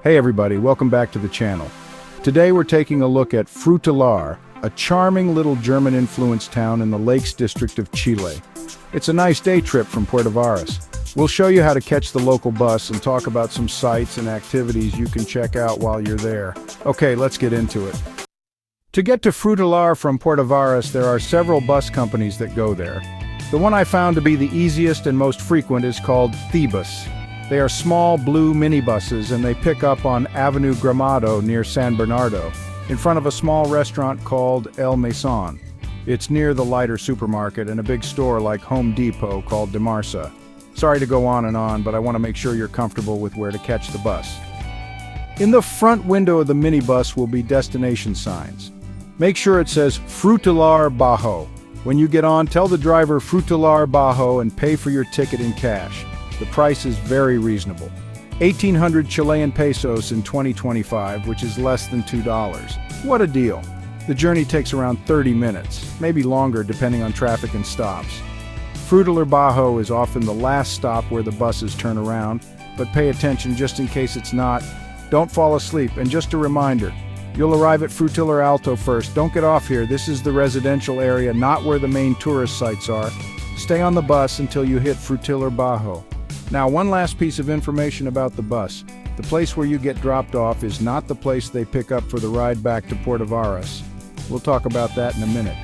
Hey everybody, welcome back to the channel. Today we're taking a look at Frutillar, a charming little German-influenced town in the Lakes District of Chile. It's a nice day trip from Puerto Varas. We'll show you how to catch the local bus and talk about some sights and activities you can check out while you're there. Okay, let's get into it. To get to Frutillar from Puerto Varas, there are several bus companies that go there. The one I found to be the easiest and most frequent is called Thebus. They are small blue minibuses and they pick up on Avenue Gramado near San Bernardo, in front of a small restaurant called El Mason. It's near the lighter supermarket and a big store like Home Depot called De Marsa. Sorry to go on, but I want to make sure you're comfortable with where to catch the bus. In the front window of the minibus will be destination signs. Make sure it says Frutillar Bajo. When you get on, tell the driver Frutillar Bajo and pay for your ticket in cash. The price is very reasonable. 1,800 Chilean pesos in 2025, which is less than $2. What a deal. The journey takes around 30 minutes, maybe longer depending on traffic and stops. Frutillar Bajo is often the last stop where the buses turn around, but pay attention just in case it's not. Don't fall asleep, and just a reminder, you'll arrive at Frutillar Alto first. Don't get off here. This is the residential area, not where the main tourist sites are. Stay on the bus until you hit Frutillar Bajo. Now, one last piece of information about the bus. The place where you get dropped off is not the place they pick up for the ride back to Puerto Varas. We'll talk about that in a minute.